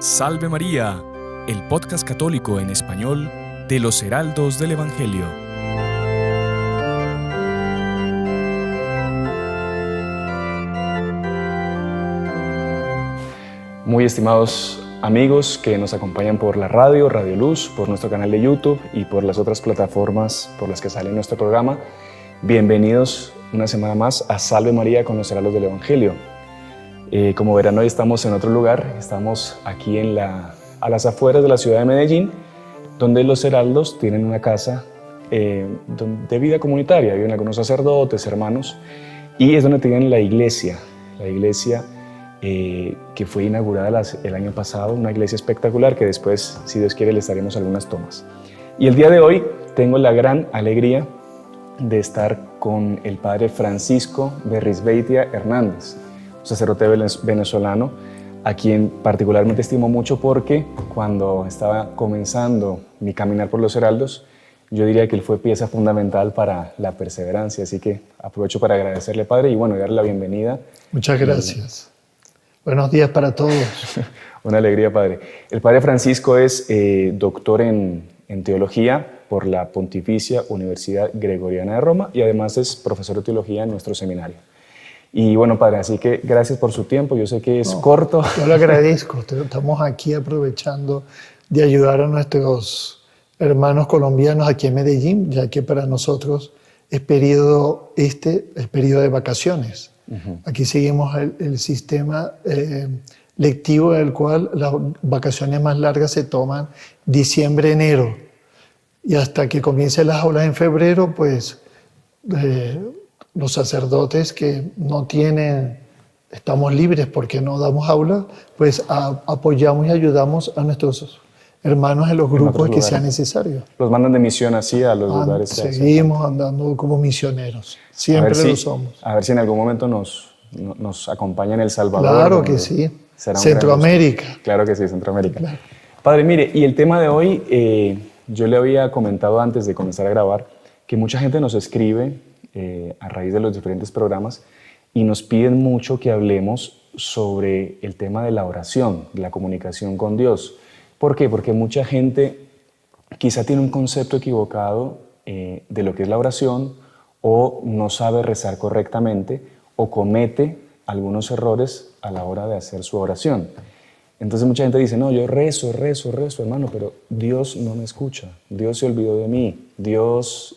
Salve María, el podcast católico en español de los Heraldos del Evangelio. Muy estimados amigos que nos acompañan por la radio, Radio Luz, por nuestro canal de YouTube y por las otras plataformas por las que sale nuestro programa, bienvenidos una semana más a Salve María con los Heraldos del Evangelio. Como verán, hoy estamos en otro lugar, estamos aquí a las afueras de la ciudad de Medellín, donde los heraldos tienen una casa de vida comunitaria, viven algunos sacerdotes, hermanos, y es donde tienen la iglesia que fue inaugurada el año pasado, una iglesia espectacular que después, si Dios quiere, les daremos algunas tomas. Y el día de hoy tengo la gran alegría de estar con el padre Francisco Berrizbeitia Hernández, un sacerdote venezolano, a quien particularmente estimo mucho porque cuando estaba comenzando mi caminar por los heraldos, yo diría que él fue pieza fundamental para la perseverancia, así que aprovecho para agradecerle, padre, y bueno, darle la bienvenida. Muchas gracias. Buenos días para todos. Una alegría, padre. El padre Francisco es doctor en teología por la Pontificia Universidad Gregoriana de Roma y además es profesor de teología en nuestro seminario. Y bueno, padre, así que gracias por su tiempo. Yo sé que es corto. Yo le agradezco. Estamos aquí aprovechando de ayudar a nuestros hermanos colombianos aquí en Medellín, ya que para nosotros es periodo de vacaciones. Uh-huh. Aquí seguimos el sistema lectivo, en el cual las vacaciones más largas se toman diciembre, enero. Y hasta que comiencen las aulas en febrero, pues los sacerdotes que no estamos libres porque no damos aula, pues apoyamos y ayudamos a nuestros hermanos en los grupos que sea necesario. ¿Los mandan de misión así a los lugares? Seguimos andando como misioneros, siempre lo somos. A ver si en algún momento nos acompaña en El Salvador. Claro que sí, Centroamérica. Claro que sí, Centroamérica. Claro. Padre, mire, y el tema de hoy, yo le había comentado antes de comenzar a grabar, que mucha gente nos escribe a raíz de los diferentes programas y nos piden mucho que hablemos sobre el tema de la oración, de la comunicación con Dios. ¿Por qué? Porque mucha gente quizá tiene un concepto equivocado de lo que es la oración, o no sabe rezar correctamente, o comete algunos errores a la hora de hacer su oración. Entonces mucha gente dice, no, yo rezo, hermano, pero Dios no me escucha, Dios se olvidó de mí, Dios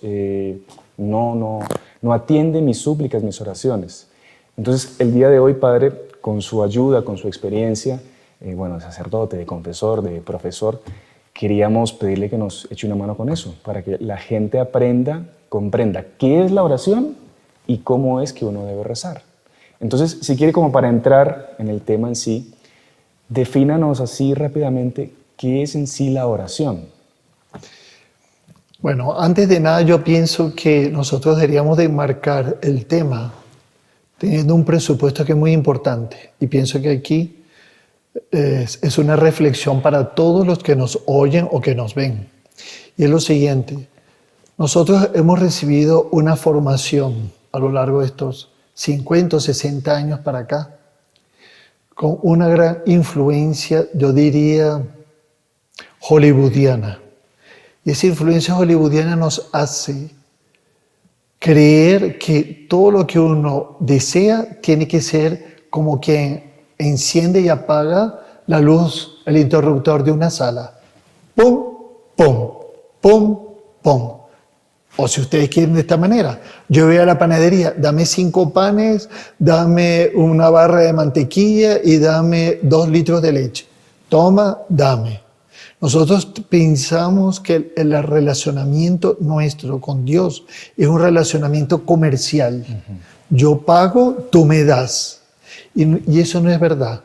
no atiende mis súplicas, mis oraciones. Entonces el día de hoy, padre, con su ayuda, con su experiencia, de sacerdote, de confesor, de profesor, queríamos pedirle que nos eche una mano con eso, para que la gente comprenda qué es la oración y cómo es que uno debe rezar. Entonces, si quiere, como para entrar en el tema en sí, defínanos así rápidamente qué es en sí la oración. Bueno, antes de nada yo pienso que nosotros deberíamos de marcar el tema teniendo un presupuesto que es muy importante, y pienso que aquí es una reflexión para todos los que nos oyen o que nos ven. Y es lo siguiente: nosotros hemos recibido una formación a lo largo de estos 50 o 60 años para acá, con una gran influencia, yo diría, hollywoodiana. Y esa influencia hollywoodiana nos hace creer que todo lo que uno desea tiene que ser como quien enciende y apaga la luz, el interruptor de una sala. ¡Pum! ¡Pum! ¡Pum! ¡Pum! O si ustedes quieren de esta manera, yo voy a la panadería, dame 5 panes, dame una barra de mantequilla y dame 2 litros de leche. Toma, dame. Nosotros pensamos que el relacionamiento nuestro con Dios es un relacionamiento comercial. Uh-huh. Yo pago, tú me das. Y eso no es verdad.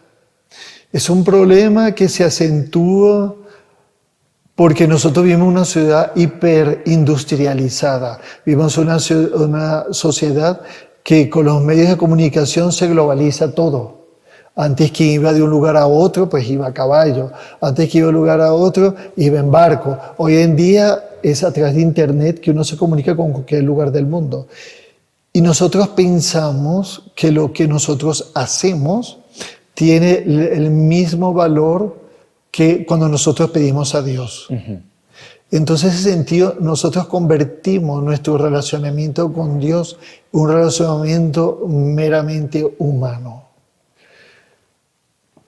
Es un problema que se acentúa porque nosotros vivimos en una ciudad hiperindustrializada. Vivimos en una sociedad que con los medios de comunicación se globaliza todo. Antes que iba de un lugar a otro, pues iba a caballo. Antes que iba de un lugar a otro, iba en barco. Hoy en día es a través de Internet que uno se comunica con cualquier lugar del mundo. Y nosotros pensamos que lo que nosotros hacemos tiene el mismo valor que cuando nosotros pedimos a Dios. Entonces, en ese sentido, nosotros convertimos nuestro relacionamiento con Dios en un relacionamiento meramente humano.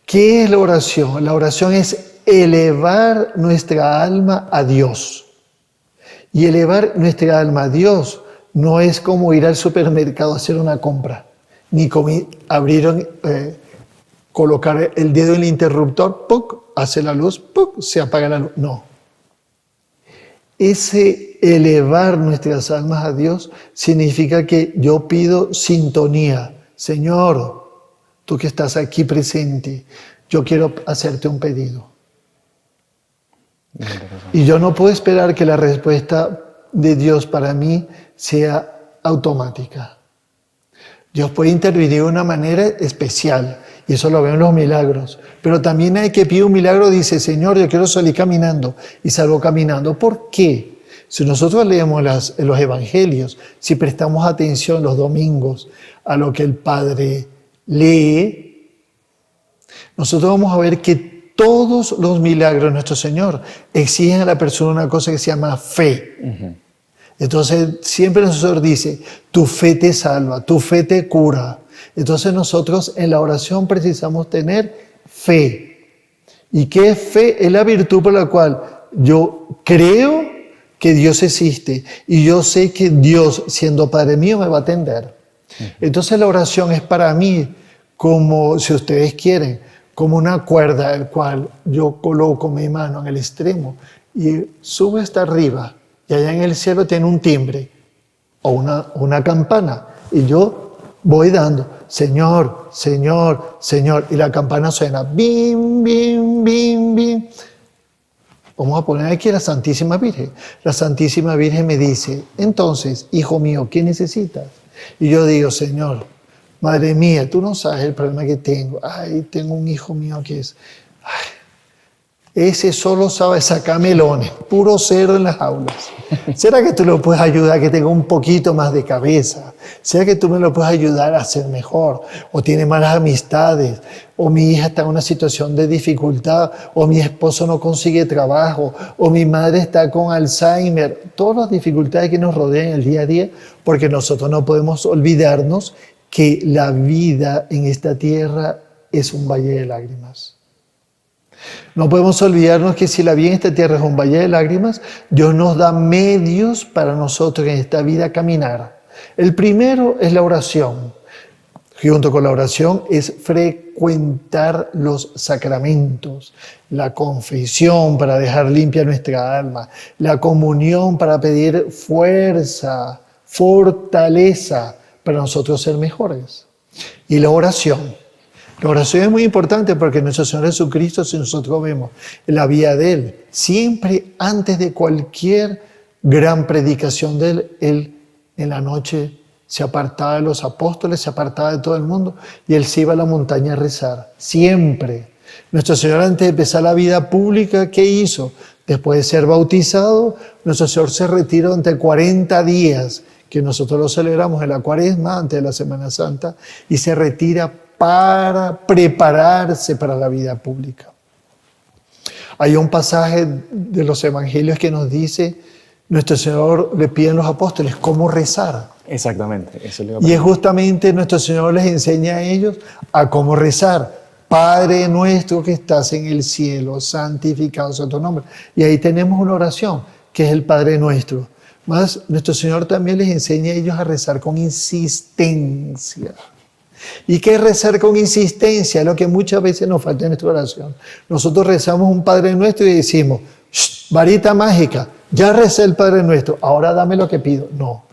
¿Qué es la oración? La oración es elevar nuestra alma a Dios. Y elevar nuestra alma a Dios no es como ir al supermercado a hacer una compra, ni como colocar el dedo en el interruptor, ¡puc!, hace la luz, ¡puc!, se apaga la luz. No. Ese elevar nuestras almas a Dios significa que yo pido sintonía. Señor, tú que estás aquí presente, yo quiero hacerte un pedido. Y yo no puedo esperar que la respuesta de Dios para mí sea automática. Dios puede intervenir de una manera especial, y eso lo veo en los milagros. Pero también hay que pedir un milagro, dice, Señor, yo quiero salir caminando, y salgo caminando. ¿Por qué? Si nosotros leemos los evangelios, si prestamos atención los domingos a lo que el Padre lee, nosotros vamos a ver que todos los milagros de nuestro Señor exigen a la persona una cosa que se llama fe. Entonces, siempre el Señor dice, tu fe te salva, tu fe te cura. Entonces, nosotros en la oración precisamos tener fe. ¿Y qué es fe? Es la virtud por la cual yo creo que Dios existe y yo sé que Dios, siendo Padre mío, me va a atender. Entonces, la oración es para mí como, si ustedes quieren, como una cuerda al cual yo coloco mi mano en el extremo y sube hasta arriba. Y allá en el cielo tiene un timbre o una campana. Y yo voy dando, Señor, Señor, Señor. Y la campana suena, bim, bim, bim, bim. Vamos a poner aquí a la Santísima Virgen. La Santísima Virgen me dice, entonces, hijo mío, ¿qué necesitas? Y yo digo, Señor, madre mía, tú no sabes el problema que tengo. Ay, tengo un hijo mío que es... Ay, ese solo sabe sacar melones, puro cero en las aulas. ¿Será que tú lo puedes ayudar a que tenga un poquito más de cabeza? ¿Será que tú me lo puedes ayudar a ser mejor? ¿O tiene malas amistades? ¿O mi hija está en una situación de dificultad? ¿O mi esposo no consigue trabajo? ¿O mi madre está con Alzheimer? Todas las dificultades que nos rodean el día a día, porque nosotros no podemos olvidarnos que la vida en esta tierra es un valle de lágrimas. No podemos olvidarnos que si la vida en esta tierra es un valle de lágrimas, Dios nos da medios para nosotros en esta vida caminar. El primero es la oración. Junto con la oración es frecuentar los sacramentos, la confesión para dejar limpia nuestra alma, la comunión para pedir fuerza, fortaleza para nosotros ser mejores. Y la oración. La oración es muy importante porque nuestro Señor Jesucristo, si nosotros vemos la vida de Él, siempre antes de cualquier gran predicación de Él en la noche se apartaba de los apóstoles, se apartaba de todo el mundo y Él se iba a la montaña a rezar, siempre. Nuestro Señor, antes de empezar la vida pública, ¿qué hizo? Después de ser bautizado, nuestro Señor se retiró durante 40 días, que nosotros lo celebramos en la Cuaresma, antes de la Semana Santa, y se retira para prepararse para la vida pública. Hay un pasaje de los evangelios que nos dice, nuestro Señor le pide a los apóstoles cómo rezar. Exactamente. Eso le Y es justamente nuestro Señor les enseña a ellos a cómo rezar. Padre nuestro que estás en el cielo, santificado sea tu nombre. Y ahí tenemos una oración, que es el Padre nuestro. Más, nuestro Señor también les enseña a ellos a rezar con insistencia. ¿Y qué es rezar con insistencia? Es lo que muchas veces nos falta en nuestra oración. Nosotros rezamos un Padre Nuestro y decimos, varita mágica, ya recé el Padre Nuestro, ahora dame lo que pido. No.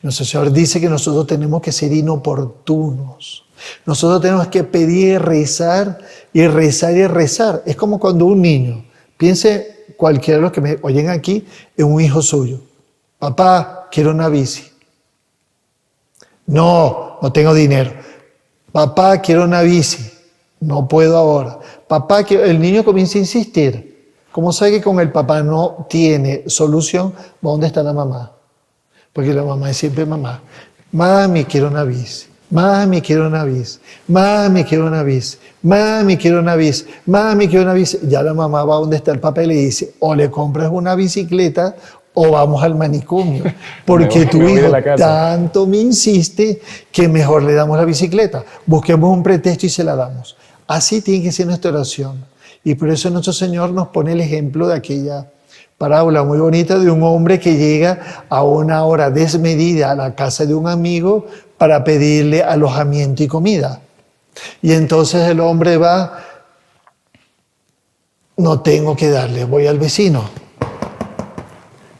Nuestro Señor dice que nosotros tenemos que ser inoportunos. Nosotros tenemos que pedir, rezar y rezar y rezar. Es como cuando un niño, piense cualquiera de los que me oyen aquí, en un hijo suyo. Papá, quiero una bici. No tengo dinero. Papá, quiero una bici. No puedo ahora. Papá, el niño comienza a insistir. ¿Cómo sabe que con el papá no tiene solución? ¿Dónde está la mamá? Porque la mamá es siempre mamá. Mami, quiero una bici. Mami, quiero una bici. Mami, quiero una bici. Mami, quiero una bici. Mami, quiero una bici. Ya la mamá va donde está el papá y le dice, o le compras una bicicleta o vamos al manicomio. Porque tu hijo tanto me insiste que mejor le damos la bicicleta. Busquemos un pretexto y se la damos. Así tiene que ser nuestra oración. Y por eso nuestro Señor nos pone el ejemplo de aquella parábola muy bonita de un hombre que llega a una hora desmedida a la casa de un amigo para pedirle alojamiento y comida. Y entonces el hombre va, no tengo que darle, voy al vecino.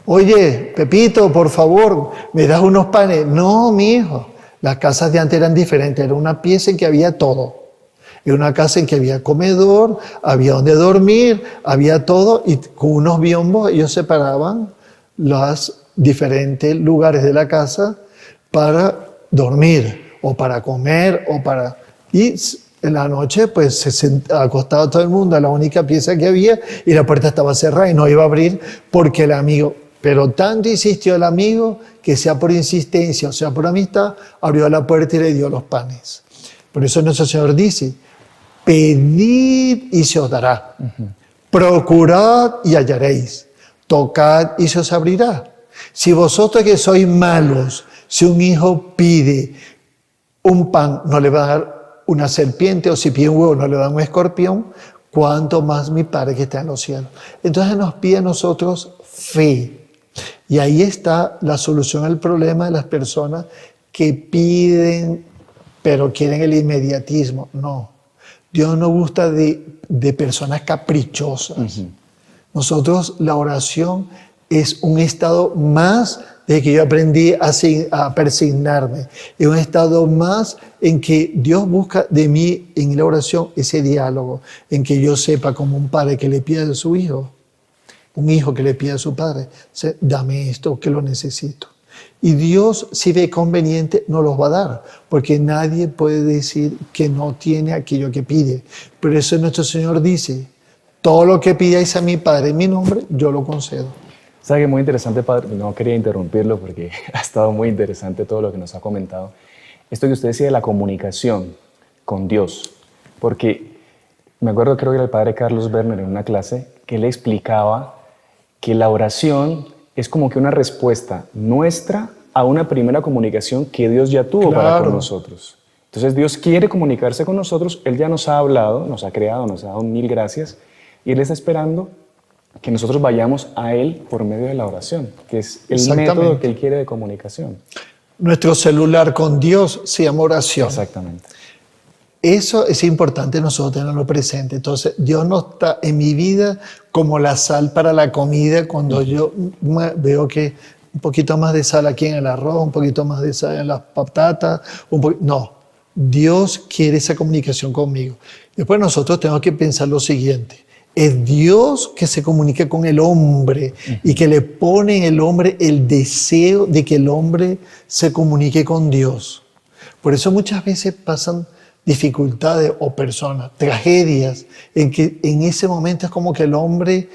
Oye, Pepito, por favor, ¿me das unos panes? No, mi hijo. Las casas de antes eran diferentes, era una pieza en que había todo. Era una casa en que había comedor, había donde dormir, había todo, y con unos biombos ellos separaban los diferentes lugares de la casa para dormir, o para comer, o para... Y en la noche, pues, se acostaba todo el mundo a la única pieza que había, y la puerta estaba cerrada y no iba a abrir porque el amigo... Pero tanto insistió el amigo que sea por insistencia o sea por amistad, abrió la puerta y le dio los panes. Por eso nuestro Señor dice, pedid y se os dará, procurad y hallaréis, tocad y se os abrirá. Si vosotros que sois malos, si un hijo pide un pan, no le va a dar una serpiente, o si pide un huevo, no le va a dar un escorpión, cuánto más mi Padre que está en los cielos. Entonces nos pide a nosotros fe. Y ahí está la solución al problema de las personas que piden, pero quieren el inmediatismo. No, Dios no gusta de personas caprichosas. Nosotros, la oración es un estado más de que yo aprendí a persignarme. Es un estado más en que Dios busca de mí en la oración ese diálogo, en que yo sepa como un padre que le pide a su hijo, un hijo que le pide a su padre, dame esto que lo necesito. Y Dios, si ve conveniente, nos los va a dar, porque nadie puede decir que no tiene aquello que pide. Por eso nuestro Señor dice, todo lo que pidáis a mi Padre en mi nombre, yo lo concedo. ¿Sabe qué? Muy interesante, Padre. No quería interrumpirlo porque ha estado muy interesante todo lo que nos ha comentado. Esto que usted decía de la comunicación con Dios, porque me acuerdo, creo que era el Padre Carlos Werner en una clase, que le explicaba que la oración es como que una respuesta nuestra a una primera comunicación que Dios ya tuvo para con nosotros. Entonces Dios quiere comunicarse con nosotros, Él ya nos ha hablado, nos ha creado, nos ha dado mil gracias, y Él está esperando que nosotros vayamos a Él por medio de la oración, que es el método que Él quiere de comunicación. Nuestro celular con Dios se llama oración. Exactamente. Eso es importante nosotros tenerlo presente. Entonces, Dios no está en mi vida como la sal para la comida, cuando yo veo que un poquito más de sal aquí en el arroz, un poquito más de sal en las patatas. No, Dios quiere esa comunicación conmigo. Después nosotros tenemos que pensar lo siguiente. Es Dios que se comunica con el hombre y que le pone en el hombre el deseo de que el hombre se comunique con Dios. Por eso muchas veces pasan dificultades o personas, tragedias, en que en ese momento es como que el hombre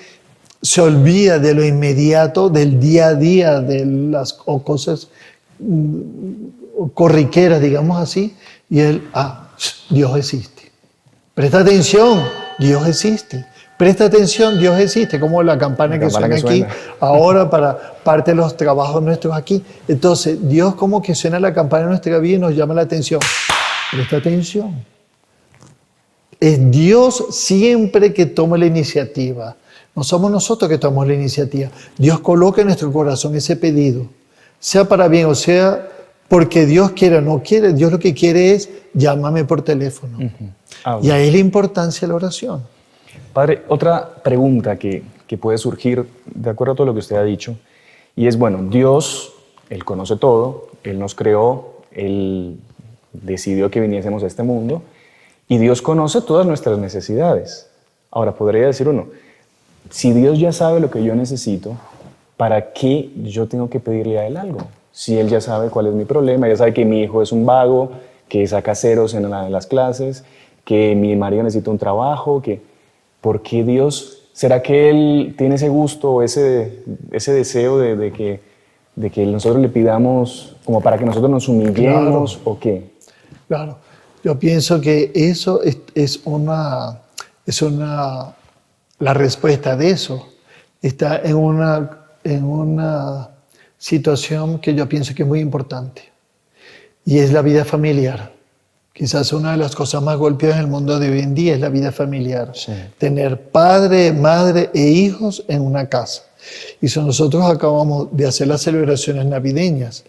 se olvida de lo inmediato, del día a día, de las cosas corriqueras, digamos así, y él, Dios existe. Presta atención, Dios existe. Presta atención, Dios existe, como la campana que suena aquí ahora para parte de los trabajos nuestros aquí. Entonces, Dios como que suena la campana en nuestra vida y nos llama la atención. Presta atención. Es Dios siempre que toma la iniciativa. No somos nosotros que tomamos la iniciativa. Dios coloca en nuestro corazón ese pedido. Sea para bien o sea porque Dios quiere o no quiere. Dios lo que quiere es llámame por teléfono. Y ahí es la importancia de la oración. Padre, otra pregunta que puede surgir de acuerdo a todo lo que usted ha dicho, y es, bueno, Dios, Él conoce todo, Él nos creó, Él decidió que viniésemos a este mundo, y Dios conoce todas nuestras necesidades. Ahora, podría decir uno, si Dios ya sabe lo que yo necesito, ¿para qué yo tengo que pedirle a Él algo? Si Él ya sabe cuál es mi problema, ya sabe que mi hijo es un vago, que saca ceros en las clases, que mi marido necesita un trabajo, ¿por qué Dios? ¿Será que Él tiene ese gusto o ese deseo de que nosotros le pidamos como para que nosotros nos humillemos o qué? Claro. Yo pienso que eso la respuesta de eso está en una situación que yo pienso que es muy importante, y es la vida familiar. Quizás una de las cosas más golpeadas en el mundo de hoy en día es la vida familiar. Sí. Tener padre, madre e hijos en una casa. Y si nosotros acabamos de hacer las celebraciones navideñas,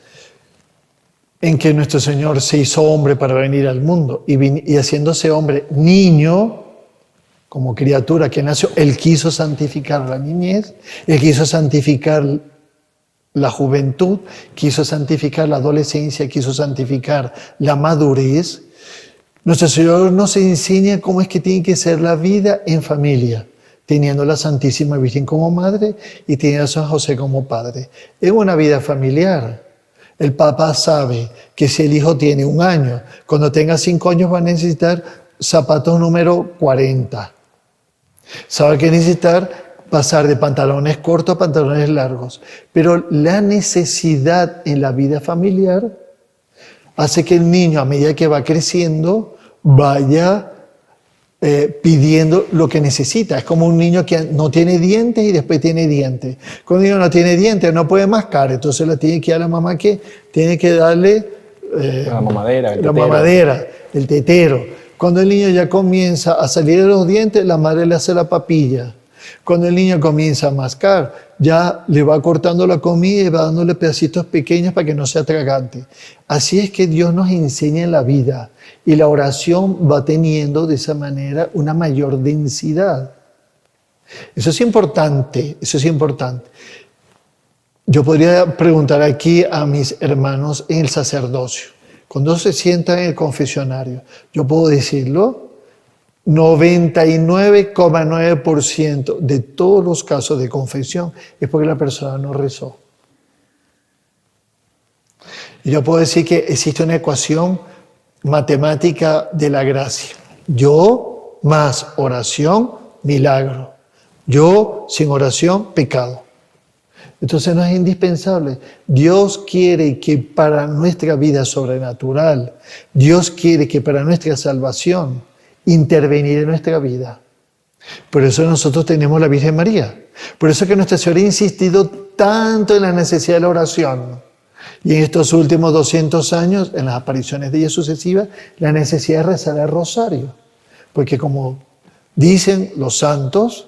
en que nuestro Señor se hizo hombre para venir al mundo, y haciéndose hombre niño, como criatura que nació, Él quiso santificar la niñez, Él quiso santificar la juventud, quiso santificar la adolescencia, quiso santificar la madurez. Nuestro Señor nos enseña cómo es que tiene que ser la vida en familia, teniendo la Santísima Virgen como madre y teniendo a San José como padre. Es una vida familiar. El papá sabe que si el hijo tiene 1 año, cuando tenga 5 años va a necesitar zapatos número 40. Sabe que necesitar pasar de pantalones cortos a pantalones largos. Pero la necesidad en la vida familiar hace que el niño, a medida que va creciendo, vaya pidiendo lo que necesita. Es como un niño que no tiene dientes y después tiene dientes. Cuando un niño no tiene dientes, no puede mascar, entonces le tiene que dar a la mamá que tiene que darle La mamadera, el la tetero. mamadera, el tetero. Cuando el niño ya comienza a salir de los dientes, la madre le hace la papilla. Cuando el niño comienza a mascar, ya le va cortando la comida y va dándole pedacitos pequeños para que no sea tragante. Así es que Dios nos enseña en la vida, y la oración va teniendo de esa manera una mayor densidad. Eso es importante, eso es importante. Yo podría preguntar aquí a mis hermanos en el sacerdocio, cuando se sientan en el confesionario, yo puedo decirlo, 99,9% de todos los casos de confesión es porque la persona no rezó. Y yo puedo decir que existe una ecuación matemática de la gracia. Yo más oración, milagro. Yo sin oración, pecado. Entonces no es indispensable. Dios quiere que para nuestra vida sobrenatural, Dios quiere que para nuestra salvación, intervenir en nuestra vida. Por eso nosotros tenemos la Virgen María. Por eso que Nuestra Señora ha insistido tanto en la necesidad de la oración. Y en estos últimos 200 años, en las apariciones de ella sucesivas, la necesidad de rezar el rosario. Porque como dicen los santos,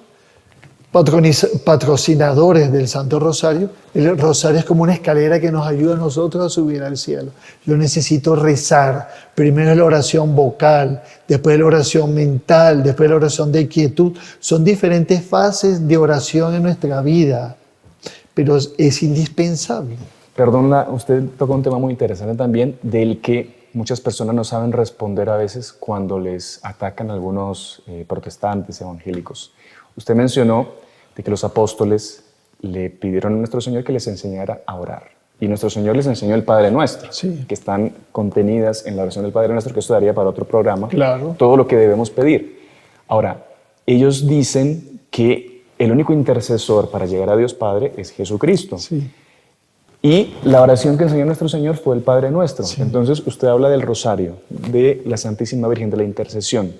patrocinadores del Santo Rosario, el rosario es como una escalera que nos ayuda a nosotros a subir al cielo. Yo necesito rezar. Primero la oración vocal, después la oración mental, después la oración de quietud. Son diferentes fases de oración en nuestra vida, pero es indispensable. Perdón, usted tocó un tema muy interesante también, del que muchas personas no saben responder a veces cuando les atacan algunos protestantes evangélicos. Usted mencionó de que los apóstoles le pidieron a nuestro Señor que les enseñara a orar. Y nuestro Señor les enseñó el Padre Nuestro, Sí. que están contenidas en la oración del Padre Nuestro, que esto daría para otro programa. Claro. Todo lo que debemos pedir. Ahora, ellos dicen que el único intercesor para llegar a Dios Padre es Jesucristo. Sí. Y la oración que enseñó nuestro Señor fue el Padre Nuestro. Sí. Entonces, usted habla del rosario, de la Santísima Virgen, de la intercesión.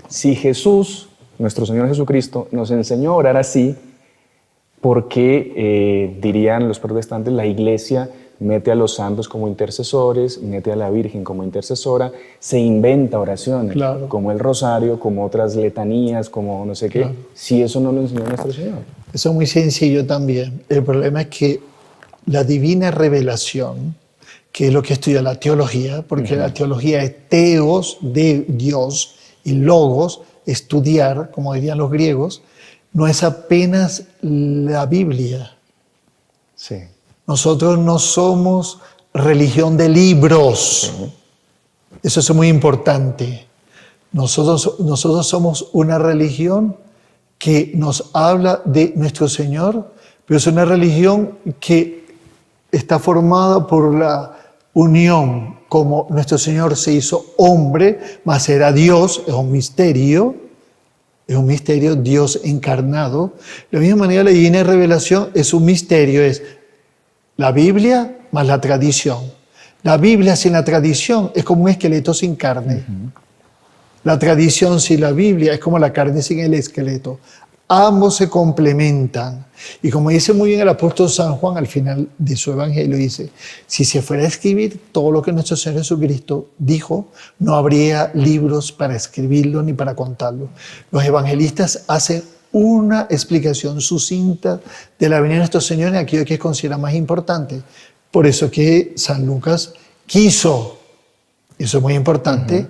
Si Jesús, nuestro Señor Jesucristo, nos enseñó a orar así, ¿por qué, dirían los protestantes, la Iglesia mete a los santos como intercesores, mete a la Virgen como intercesora, se inventa oraciones, Claro. como el rosario, como otras letanías, como no sé qué, Claro. si eso no lo enseñó nuestro Señor? Eso es muy sencillo también. El problema es que la divina revelación, que es lo que estudia la teología, porque la teología es teos, de Dios, y logos, estudiar, como dirían los griegos, no es apenas la Biblia. Sí. Nosotros no somos religión de libros. Eso es muy importante. Nosotros somos una religión que nos habla de nuestro Señor, pero es una religión que está formada por la unión, como nuestro Señor se hizo hombre, mas era Dios, es un misterio, Dios encarnado. De la misma manera, la divina revelación es un misterio, es la Biblia más la tradición. La Biblia sin la tradición es como un esqueleto sin carne. La tradición sin la Biblia es como la carne sin el esqueleto. Ambos se complementan. Y como dice muy bien el apóstol San Juan al final de su evangelio, dice, si se fuera a escribir todo lo que nuestro Señor Jesucristo dijo, no habría libros para escribirlo ni para contarlo. Los evangelistas hacen una explicación sucinta de la venida de nuestro Señor en aquello que considera más importante. Por eso que San Lucas quiso, eso es muy importante,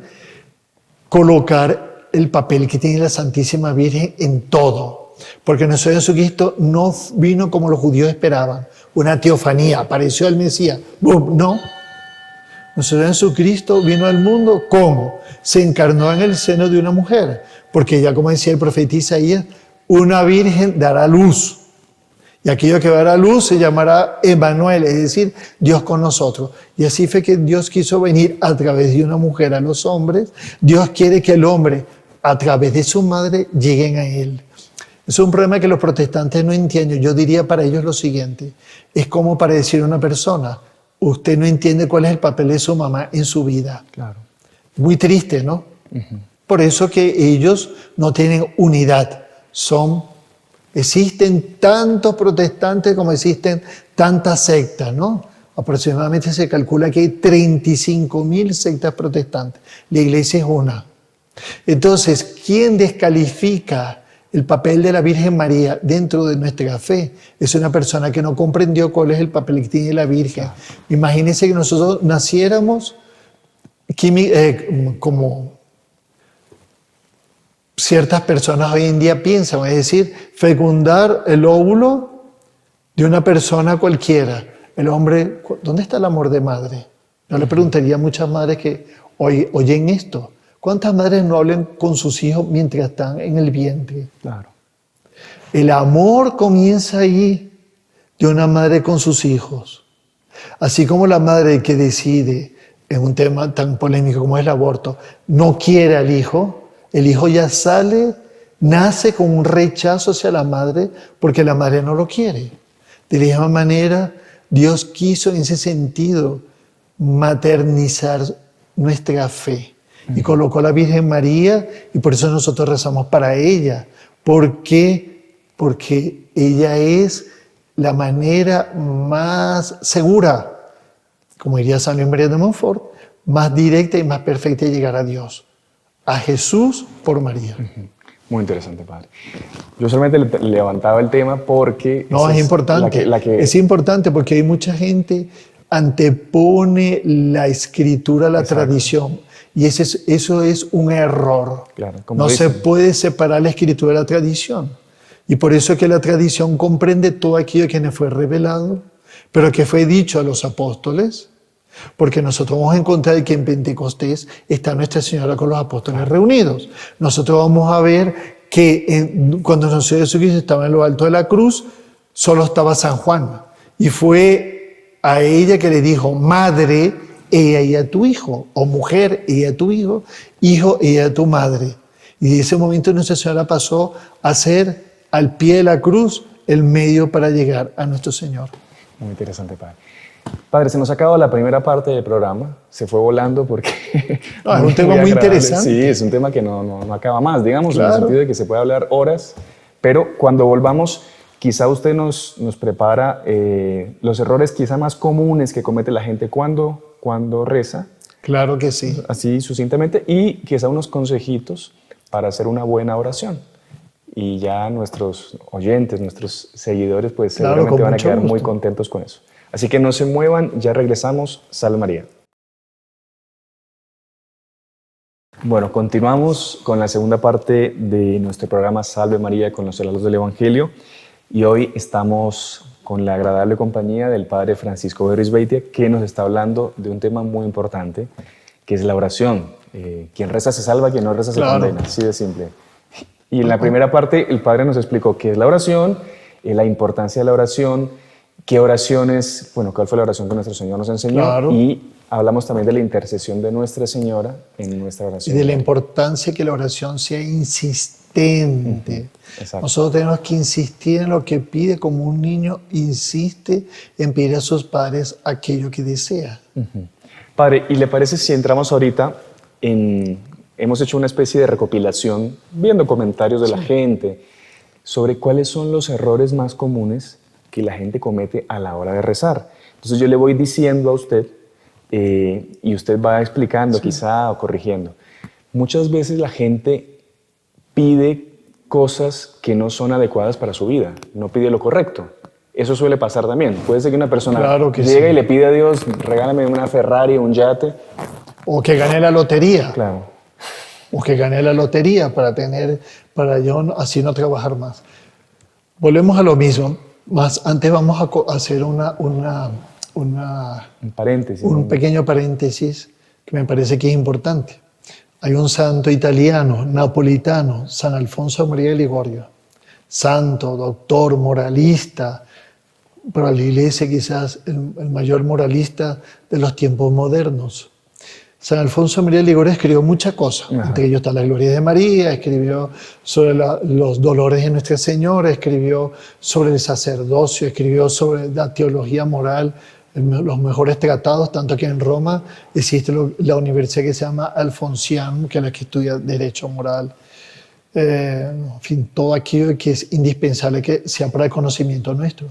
colocar el papel que tiene la Santísima Virgen en todo. Porque nuestro Jesucristo no vino como los judíos esperaban, una teofanía, apareció el Mesías, ¡bum! No. Nuestro Jesucristo vino al mundo, ¿cómo? Se encarnó en el seno de una mujer, porque ya como decía el profeta Isaías, una virgen dará luz. Y aquello que va a dar luz se llamará Emmanuel, es decir, Dios con nosotros. Y así fue que Dios quiso venir a través de una mujer a los hombres. Dios quiere que el hombre, a través de su madre, lleguen a Él. Es un problema que los protestantes no entienden. Yo diría para ellos lo siguiente. Es como para decir a una persona, usted no entiende cuál es el papel de su mamá en su vida. Claro. Muy triste, ¿no? Por eso que ellos no tienen unidad. Existen tantos protestantes como existen tantas sectas, ¿no? Aproximadamente se calcula que hay 35.000 sectas protestantes. La iglesia es una. Entonces, ¿quién descalifica el papel de la Virgen María dentro de nuestra fe? Es una persona que no comprendió cuál es el papel que tiene la Virgen. Imagínense que nosotros naciéramos como ciertas personas hoy en día piensan, es decir, fecundar el óvulo de una persona cualquiera. El hombre, ¿dónde está el amor de madre? Yo le preguntaría a muchas madres que oyen esto. ¿Cuántas madres no hablan con sus hijos mientras están en el vientre? Claro. El amor comienza ahí de una madre con sus hijos. Así como la madre que decide, en un tema tan polémico como es el aborto, no quiere al hijo, el hijo ya nace con un rechazo hacia la madre porque la madre no lo quiere. De la misma manera, Dios quiso en ese sentido maternizar nuestra fe. Y colocó a la Virgen María y por eso nosotros rezamos para ella. ¿Por qué? Porque ella es la manera más segura, como diría San Luis María de Montfort, más directa y más perfecta de llegar a Dios. A Jesús por María. Muy interesante, padre. Yo solamente levantaba el tema porque... No, es importante. Es importante porque hay mucha gente antepone la escritura a la tradición. Y eso es un error. Claro, no se puede separar la escritura de la tradición. Y por eso es que la tradición comprende todo aquello que nos fue revelado, pero que fue dicho a los apóstoles, porque nosotros vamos a encontrar que en Pentecostés está Nuestra Señora con los apóstoles reunidos. Nosotros vamos a ver que cuando nuestro Jesucristo estaba en lo alto de la cruz, solo estaba San Juan. Y fue a ella que le dijo, madre, ella y a tu hijo, o mujer, ella a tu hijo, hijo, ella a tu madre. Y de ese momento Nuestra Señora pasó a ser al pie de la cruz el medio para llegar a nuestro Señor. Muy interesante, padre. Padre, se nos ha acabado la primera parte del programa, se fue volando porque... No, es un tema muy interesante. Sí, es un tema que no acaba más, digamos, Claro. en el sentido de que se puede hablar horas, pero cuando volvamos, quizá usted nos prepara los errores quizá más comunes que comete la gente cuando reza, Claro que sí. así sucintamente, y quizá unos consejitos para hacer una buena oración. Y ya nuestros oyentes, nuestros seguidores, pues Claro, seguramente con van a mucho quedar muy gusto. contentos con eso. Así que no se muevan, ya regresamos. Salve María. Bueno, continuamos con la segunda parte de nuestro programa Salve María con los heraldos del Evangelio. Y hoy estamos con la agradable compañía del Padre Francisco Berisbeitia, que nos está hablando de un tema muy importante, que es la oración. Quien reza se salva, quien no reza se Claro. condena, así de simple. Y en la primera parte el Padre nos explicó qué es la oración, la importancia de la oración, qué oraciones, bueno, cuál fue la oración que nuestro Señor nos enseñó, Claro. y hablamos también de la intercesión de Nuestra Señora en nuestra Y oración. de la importancia que la oración sea insistente. Exacto. Nosotros tenemos que insistir en lo que pide, como un niño insiste en pedir a sus padres aquello que desea. Padre, ¿y le parece si entramos ahorita hemos hecho una especie de recopilación, viendo comentarios de la gente, sobre cuáles son los errores más comunes que la gente comete a la hora de rezar? Entonces yo le voy diciendo a usted y usted va explicando quizá o corrigiendo. Muchas veces la gente pide cosas que no son adecuadas para su vida, no pide lo correcto. Eso suele pasar también. Puede ser que una persona llega y le pide a Dios, regálame una Ferrari, un yate. O que gane la lotería. Claro. O que gane la lotería para yo así no trabajar más. Volvemos a lo mismo, más antes vamos a hacer un paréntesis. Un pequeño paréntesis que me parece que es importante. Hay un santo italiano, napolitano, San Alfonso María de Ligorio. Santo, doctor, moralista, para la Iglesia quizás el mayor moralista de los tiempos modernos. San Alfonso María de Ligorio escribió muchas cosas, entre ellos está la Gloria de María, escribió sobre los dolores de Nuestra Señora, escribió sobre el sacerdocio, escribió sobre la teología moral, los mejores tratados, tanto que en Roma existe la universidad que se llama Alfonsianum, que es la que estudia Derecho Moral. En fin, todo aquello que es indispensable que sea para el conocimiento nuestro.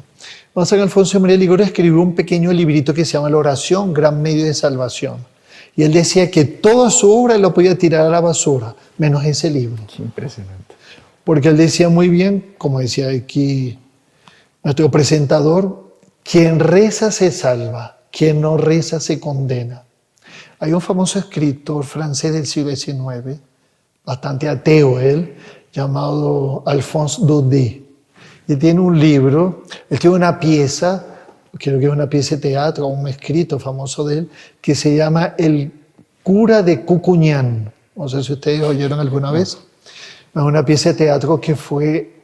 San Alfonso María de Ligorio escribió un pequeño librito que se llama La oración, gran medio de salvación. Y él decía que toda su obra él lo podía tirar a la basura, menos ese libro. Qué impresionante. Porque él decía muy bien, como decía aquí nuestro presentador, quien reza se salva, quien no reza se condena. Hay un famoso escritor francés del siglo XIX, bastante ateo él, llamado Alphonse Daudet. Y tiene un libro, él tiene una pieza, creo que es una pieza de teatro, un escrito famoso de él, que se llama El cura de Cucuñán. No sé si ustedes oyeron alguna vez. Es una pieza de teatro que fue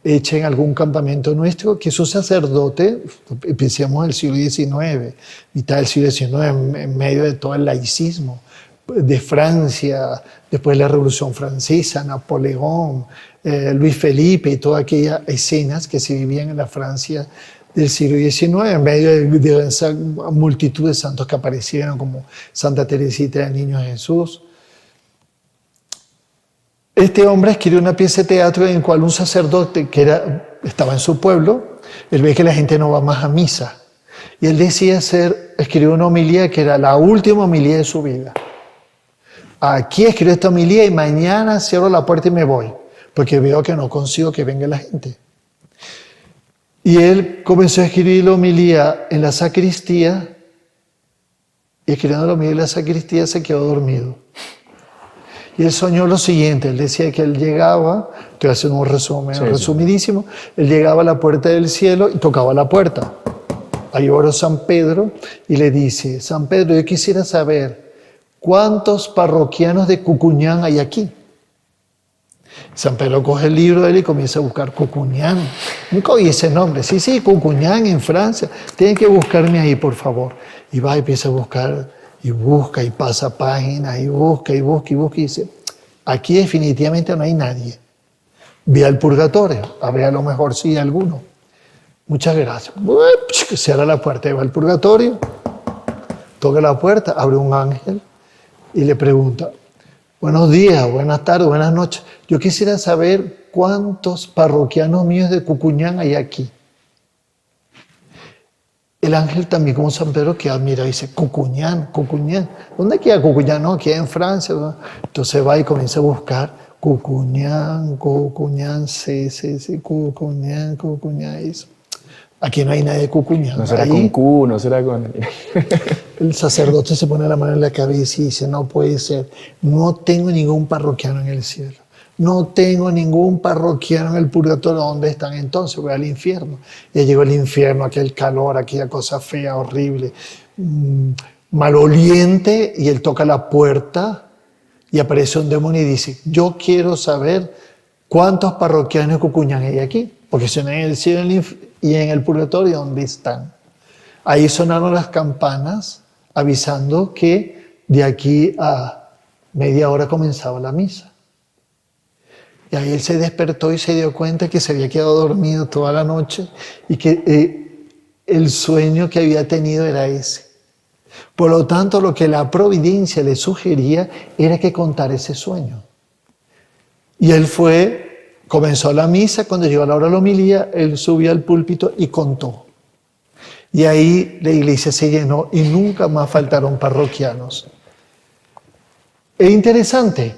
hecha en algún campamento nuestro, que es un sacerdote, empecemos del siglo XIX, mitad del siglo XIX, en medio de todo el laicismo, de Francia, después de la Revolución Francesa, Napoleón, Luis Felipe y todas aquellas escenas que se vivían en la Francia del siglo XIX, en medio de esa multitud de santos que aparecieron, como Santa Teresita del Niño Jesús. Este hombre escribió una pieza de teatro en la cual un sacerdote estaba en su pueblo, él ve que la gente no va más a misa, y él decía escribió una homilía que era la última homilía de su vida. Aquí escribo esta homilía y mañana cierro la puerta y me voy, porque veo que no consigo que venga la gente. Y él comenzó a escribir la homilía en la sacristía, y escribiendo la homilía en la sacristía se quedó dormido. Y él soñó lo siguiente, él decía que él llegaba, estoy haciendo un resumen resumidísimo, él llegaba a la puerta del cielo y tocaba la puerta. Ahí oró San Pedro y le dice, San Pedro, yo quisiera saber cuántos parroquianos de Cucuñán hay aquí. San Pedro coge el libro de él y comienza a buscar Cucuñán. Nunca oí ese nombre. Sí, Cucuñán en Francia. Tienen que buscarme ahí, por favor. Y va y empieza a buscar, y busca, y pasa páginas, y busca, y dice, aquí definitivamente no hay nadie. Ve al purgatorio, a ver a lo mejor sí alguno. Muchas gracias. Cierra la puerta y va al purgatorio, toca la puerta, abre un ángel y le pregunta, buenos días, buenas tardes, buenas noches. Yo quisiera saber cuántos parroquianos míos de Cucuñán hay aquí. El ángel también, como San Pedro, queda mirado y dice, Cucuñán. ¿Dónde queda Cucuñán? No, queda en Francia. ¿No? Entonces va y comienza a buscar Cucuñán, sí, Cucuñán. Eso. Aquí no hay nadie de Cucuñán. No será con Q, no será con... El sacerdote se pone la mano en la cabeza y dice, no puede ser, no tengo ningún parroquiano en el cielo, no tengo ningún parroquiano en el purgatorio. ¿Dónde están entonces? Voy al infierno. Ya llegó el infierno, aquel calor, aquella cosa fea, horrible, maloliente, y él toca la puerta y aparece un demonio y dice, yo quiero saber cuántos parroquianos de Cucuñán hay aquí, porque si no en el cielo y en el purgatorio, ¿dónde están? Ahí sonaron las campanas avisando que de aquí a media hora comenzaba la misa. Y ahí él se despertó y se dio cuenta que se había quedado dormido toda la noche y que el sueño que había tenido era ese. Por lo tanto, lo que la providencia le sugería era que contara ese sueño. Y él comenzó la misa, cuando llegó la hora de la homilía, él subió al púlpito y contó. Y ahí la iglesia se llenó y nunca más faltaron parroquianos. Es interesante,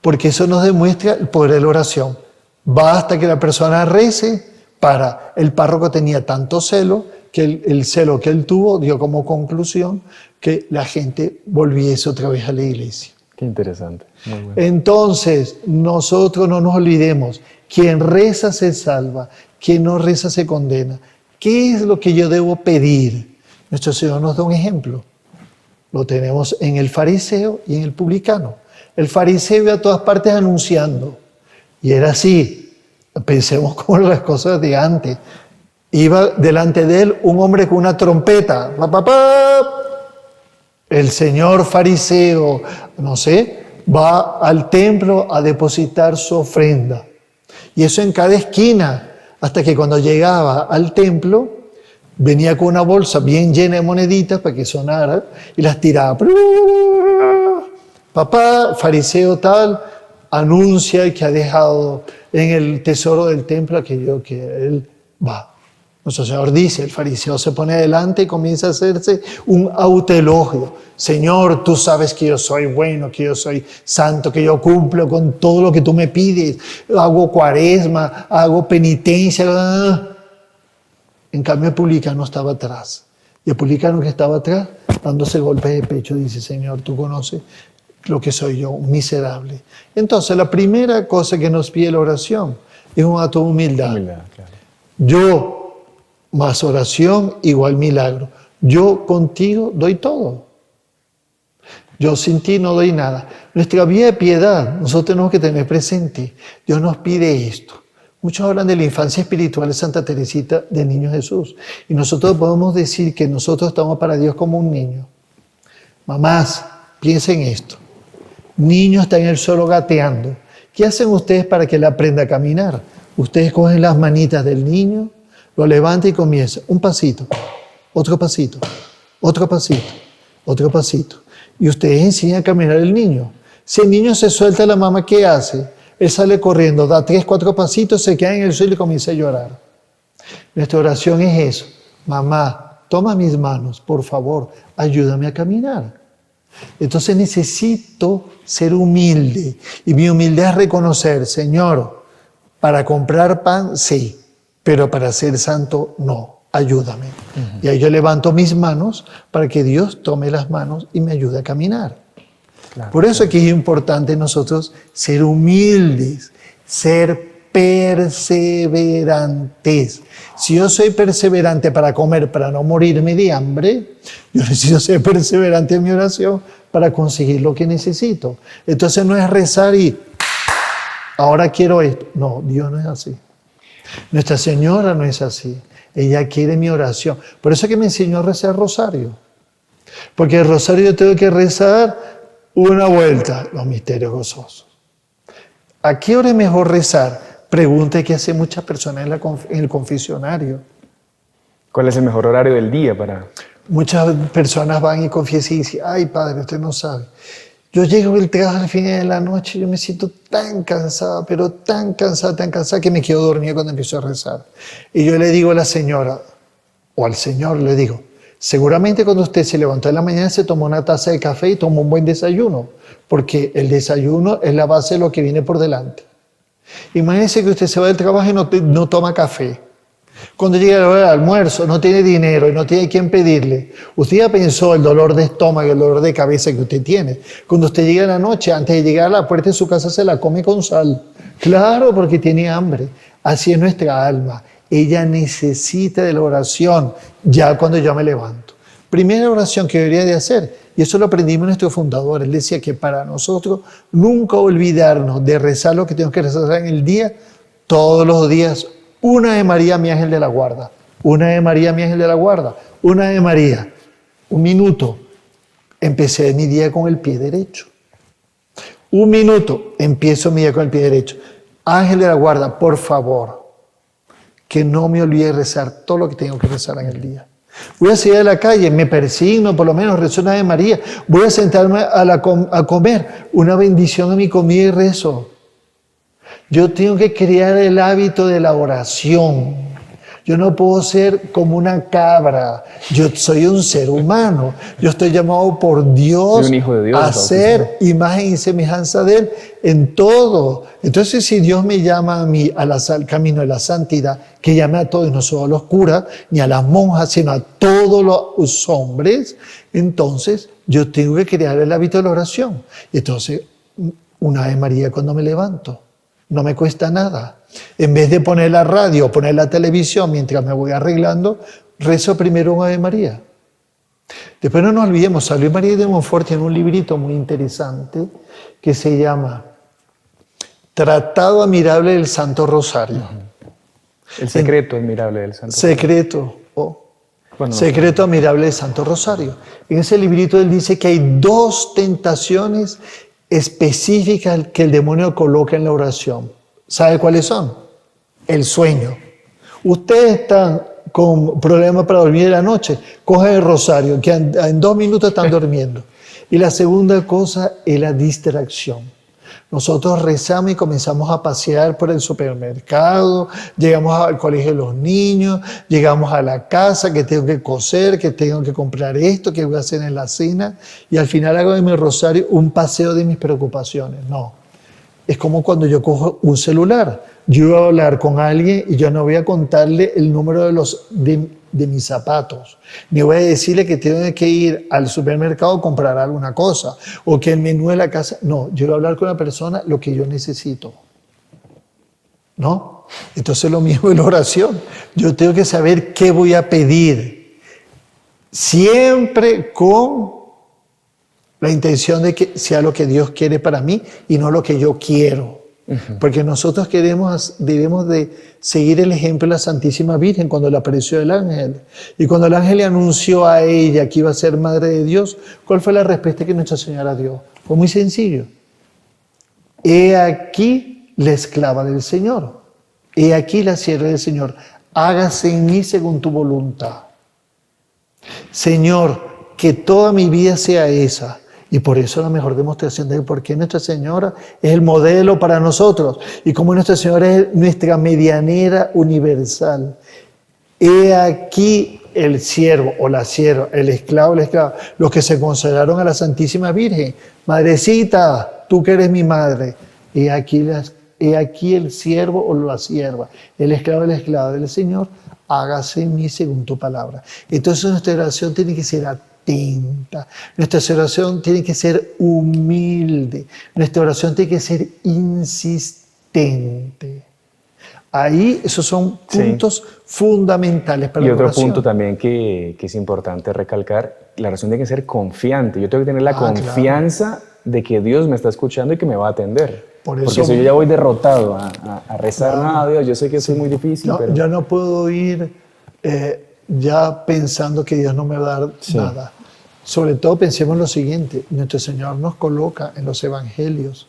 porque eso nos demuestra el poder de la oración. Basta que la persona rece para. El párroco tenía tanto celo, que el celo que él tuvo dio como conclusión que la gente volviese otra vez a la iglesia. Qué interesante. Muy bueno. Entonces, nosotros no nos olvidemos, quien reza se salva, quien no reza se condena. ¿Qué es lo que yo debo pedir? Nuestro Señor nos da un ejemplo. Lo tenemos en el fariseo y en el publicano. El fariseo iba a todas partes anunciando. Y era así. Pensemos como las cosas de antes. Iba delante de él un hombre con una trompeta. ¡Pa, pa, pa! El señor fariseo, no sé, va al templo a depositar su ofrenda. Y eso en cada esquina, hasta que cuando llegaba al templo, venía con una bolsa bien llena de moneditas para que sonara y las tiraba. Papá, fariseo tal, anuncia que ha dejado en el tesoro del templo aquello que él va. Nuestro Señor dice, el fariseo se pone adelante y comienza a hacerse un autoelogio. Señor, tú sabes que yo soy bueno, que yo soy santo, que yo cumplo con todo lo que tú me pides. Hago cuaresma, hago penitencia. En cambio, el publicano estaba atrás. Y el publicano que estaba atrás, dándose golpes de pecho, dice, Señor, tú conoces lo que soy yo, un miserable. Entonces, la primera cosa que nos pide la oración es un acto de humildad. Humildad, claro. Yo más oración igual milagro. Yo contigo doy todo. Yo sin ti no doy nada. Nuestra vida de piedad, nosotros tenemos que tener presente. Dios nos pide esto. Muchos hablan de la infancia espiritual de Santa Teresita del Niño Jesús. Y nosotros podemos decir que nosotros estamos para Dios como un niño. Mamás, piensen esto. Niño está en el suelo gateando. ¿Qué hacen ustedes para que él aprenda a caminar? Ustedes cogen las manitas del niño, lo levanta y comienza. Un pasito, otro pasito, otro pasito, otro pasito. Y ustedes enseñan a caminar al niño. Si el niño se suelta la mamá, ¿qué hace? Él sale corriendo, da 3, 4 pasitos, se queda en el suelo y comienza a llorar. Nuestra oración es eso. Mamá, toma mis manos, por favor, ayúdame a caminar. Entonces necesito ser humilde. Y mi humildad es reconocer, Señor, para comprar pan, sí. Pero para ser santo, no. Ayúdame. Y ahí yo levanto mis manos para que Dios tome las manos y me ayude a caminar. Claro, Por eso aquí es importante nosotros ser humildes, ser perseverantes. Si yo soy perseverante para comer, para no morirme de hambre, yo necesito ser perseverante en mi oración para conseguir lo que necesito. Entonces no es rezar y ahora quiero esto. No, Dios no es así. Nuestra Señora no es así. Ella quiere mi oración. Por eso es que me enseñó a rezar rosario. Porque el rosario yo tengo que rezar una vuelta, los misterios gozosos. ¿A qué hora es mejor rezar? Pregunta que hacen muchas personas en el confesionario. ¿Cuál es el mejor horario del día para...? Muchas personas van y confiesan y dicen, ay padre, usted no sabe. Yo llego del trabajo al final de la noche y yo me siento tan cansada, pero tan cansada que me quedo dormida cuando empiezo a rezar. Y yo le digo a la señora, o al señor le digo, seguramente cuando usted se levantó en la mañana se tomó una taza de café y tomó un buen desayuno, porque el desayuno es la base de lo que viene por delante. Imagínese que usted se va del trabajo y no toma café. Cuando llega la hora del almuerzo, no tiene dinero y no tiene quien pedirle. Usted ya pensó el dolor de estómago, el dolor de cabeza que usted tiene. Cuando usted llega en la noche, antes de llegar a la puerta de su casa, se la come con sal. Claro, porque tiene hambre. Así es nuestra alma. Ella necesita de la oración ya cuando yo me levanto. Primera oración que debería de hacer, y eso lo aprendimos nuestro fundador. Él decía que para nosotros nunca olvidarnos de rezar lo que tenemos que rezar en el día, todos los días. Una Ave María, mi ángel de la guarda. Una Ave María, mi ángel de la guarda. Una Ave María. Un minuto. Empecé mi día con el pie derecho. Un minuto. Empiezo mi día con el pie derecho. Ángel de la guarda, por favor, que no me olvide rezar todo lo que tengo que rezar en el día. Voy a salir a la calle, me persigno, por lo menos rezo una Ave María. Voy a sentarme a comer, una bendición a mi comida y rezo. Yo tengo que crear el hábito de la oración. Yo no puedo ser como una cabra. Yo soy un ser humano. Yo estoy llamado por Dios, soy un hijo de Dios, a ser imagen y semejanza de Él en todo. Entonces, si Dios me llama a mí al camino de la santidad, que llame a todos, no solo a los curas, ni a las monjas, sino a todos los hombres, entonces yo tengo que crear el hábito de la oración. Entonces, una Ave María cuando me levanto. No me cuesta nada. En vez de poner la radio o poner la televisión mientras me voy arreglando, rezo primero un Ave María. Después no nos olvidemos, San Luis María de Montfort tiene un librito muy interesante que se llama Tratado Admirable del Santo Rosario. El secreto admirable del Santo Secreto admirable del Santo Rosario. En ese librito él dice que hay 2 tentaciones específicas que el demonio coloca en la oración. ¿Sabe cuáles son? El sueño. Ustedes están con problemas para dormir de la noche, cogen el rosario, que en 2 minutos están durmiendo. Y la segunda cosa es la distracción. Nosotros rezamos y comenzamos a pasear por el supermercado, llegamos al colegio de los niños, llegamos a la casa, que tengo que coser, que tengo que comprar esto, que voy a hacer en la cena, y al final hago de mi rosario un paseo de mis preocupaciones. No, es como cuando yo cojo un celular. Yo voy a hablar con alguien y yo no voy a contarle el número de mis zapatos, ni voy a decirle que tiene que ir al supermercado a comprar alguna cosa, o que el menú de la casa. No, yo voy a hablar con la persona lo que yo necesito. ¿No? Entonces lo mismo en la oración. Yo tengo que saber qué voy a pedir, siempre con la intención de que sea lo que Dios quiere para mí y no lo que yo quiero. Porque nosotros debemos de seguir el ejemplo de la Santísima Virgen cuando le apareció el ángel. Y cuando el ángel le anunció a ella que iba a ser madre de Dios, ¿cuál fue la respuesta que Nuestra Señora dio? Fue muy sencillo. He aquí la esclava del Señor. He aquí la sierva del Señor. Hágase en mí según tu voluntad. Señor, que toda mi vida sea esa. Y por eso la mejor demostración de por qué Nuestra Señora es el modelo para nosotros y como Nuestra Señora es nuestra medianera universal. He aquí el siervo o la sierva, el esclavo o la esclava, los que se consagraron a la Santísima Virgen. Madrecita, tú que eres mi madre. He aquí el siervo o la sierva, el esclavo o la esclava del Señor, hágase en mí según tu palabra. Entonces nuestra oración tiene que ser atenta. Nuestra oración tiene que ser humilde. Nuestra oración tiene que ser insistente. Ahí esos son puntos fundamentales para la oración. Y otro punto también que es importante recalcar, la oración tiene que ser confiante. Yo tengo que tener la confianza de que Dios me está escuchando y que me va a atender. Porque si yo ya voy derrotado a rezar, nada, Dios, yo sé que eso es muy difícil. No, pero yo no puedo ir ya pensando que Dios no me va a dar nada. Sobre todo pensemos lo siguiente, nuestro Señor nos coloca en los evangelios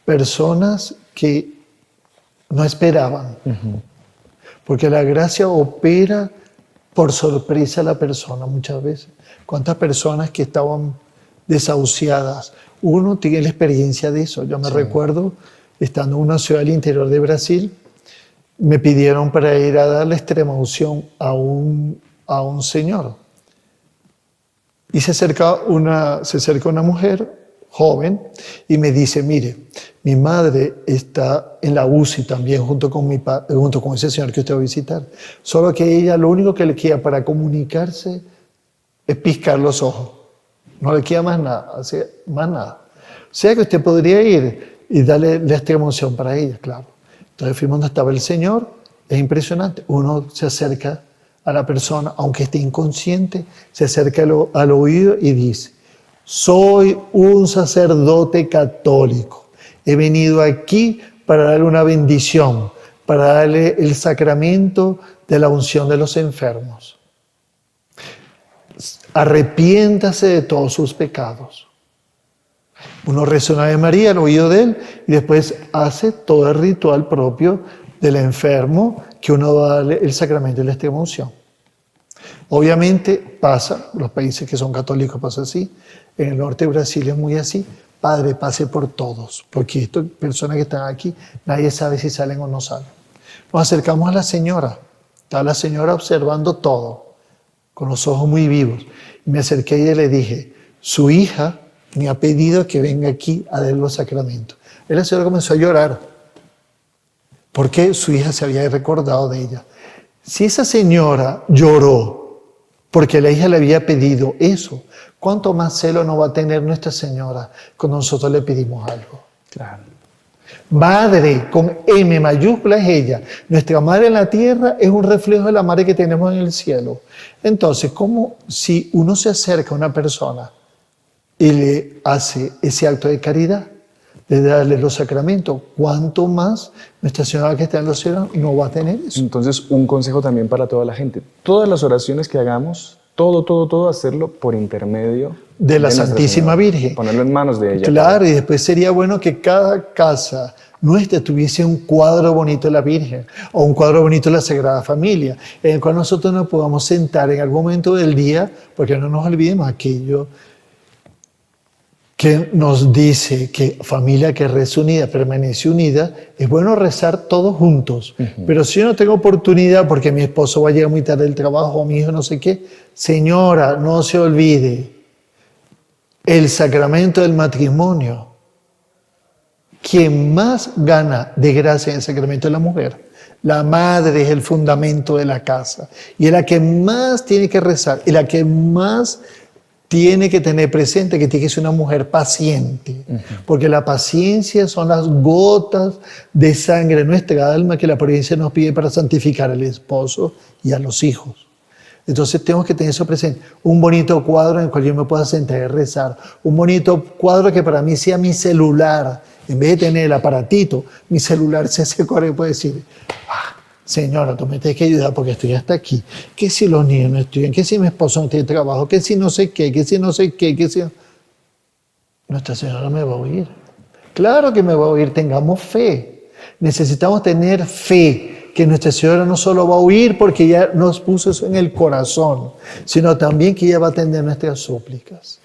personas que no esperaban, porque la gracia opera por sorpresa a la persona muchas veces. ¿Cuántas personas que estaban desahuciadas? Uno tiene la experiencia de eso. Yo me recuerdo, estando en una ciudad del interior de Brasil, me pidieron para ir a dar la extrema unción a un señor. Y se acerca una mujer joven y me dice, mire, mi madre está en la UCI también junto con ese señor que usted va a visitar. Solo que ella lo único que le queda para comunicarse es piscar los ojos. No le queda más nada, más nada. O sea que usted podría ir y darle la extrema unción para ella, claro. Entonces fuimos donde estaba el Señor, es impresionante. Uno se acerca a la persona, aunque esté inconsciente, se acerca al oído y dice, soy un sacerdote católico, he venido aquí para darle una bendición, para darle el sacramento de la unción de los enfermos. Arrepiéntase de todos sus pecados. Uno reza una Ave María al oído de él y después hace todo el ritual propio del enfermo que uno va a darle el sacramento de la extrema unción. Obviamente pasa, los países que son católicos pasa así, en el norte de Brasil es muy así. Padre, pase por todos, porque estas personas que están aquí, nadie sabe si salen o no salen. Nos acercamos a la señora, estaba la señora observando todo, con los ojos muy vivos. Me acerqué a ella y le dije, su hija me ha pedido que venga aquí a dar los sacramentos. Y la señora comenzó a llorar, porque su hija se había recordado de ella. Si esa señora lloró porque la hija le había pedido eso, ¿cuánto más celo no va a tener Nuestra Señora cuando nosotros le pedimos algo? Claro. Madre, con M mayúscula es ella. Nuestra madre en la tierra es un reflejo de la madre que tenemos en el cielo. Entonces, como si uno se acerca a una persona y le hace ese acto de caridad, de darle los sacramentos, cuánto más Nuestra Señora que está en los cielos no va a tener eso. Entonces, un consejo también para toda la gente. Todas las oraciones que hagamos, todo, hacerlo por intermedio de la Nuestra Santísima Señora. Virgen. Ponerlo en manos de ella. Claro, y después sería bueno que cada casa nuestra tuviese un cuadro bonito de la Virgen o un cuadro bonito de la Sagrada Familia, en el cual nosotros nos podamos sentar en algún momento del día, porque no nos olvidemos aquello que nos dice que familia que reza unida permanece unida. Es bueno rezar todos juntos, pero si yo no tengo oportunidad porque mi esposo va a llegar muy tarde del trabajo o mi hijo no sé qué, señora, no se olvide el sacramento del matrimonio. Quien más gana de gracia en el sacramento es la mujer. La madre es el fundamento de la casa y es la que más tiene que rezar y la que más tiene que tener presente que tiene que ser una mujer paciente, porque la paciencia son las gotas de sangre de nuestra alma que la providencia nos pide para santificar al esposo y a los hijos. Entonces tenemos que tener eso presente. Un bonito cuadro en el cual yo me pueda sentar y rezar. Un bonito cuadro que para mí sea mi celular. En vez de tener el aparatito, mi celular se hace correr y puede decir, señora, tú me tienes que ayudar porque estoy hasta aquí. ¿Qué si los niños no estudian? ¿Qué si mi esposo no tiene trabajo? ¿Qué si no sé qué? ¿Qué si no sé qué? ¿Qué si...? Nuestra Señora me va a oír. Claro que me va a oír. Tengamos fe. Necesitamos tener fe que Nuestra Señora no solo va a oír porque ya nos puso eso en el corazón, sino también que ella va a atender nuestras súplicas.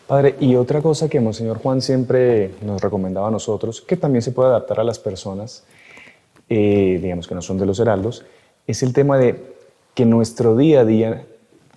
Padre, y otra cosa que Monseñor Juan siempre nos recomendaba a nosotros, que también se puede adaptar a las personas, digamos que no son de los heraldos, es el tema de que nuestro día a día,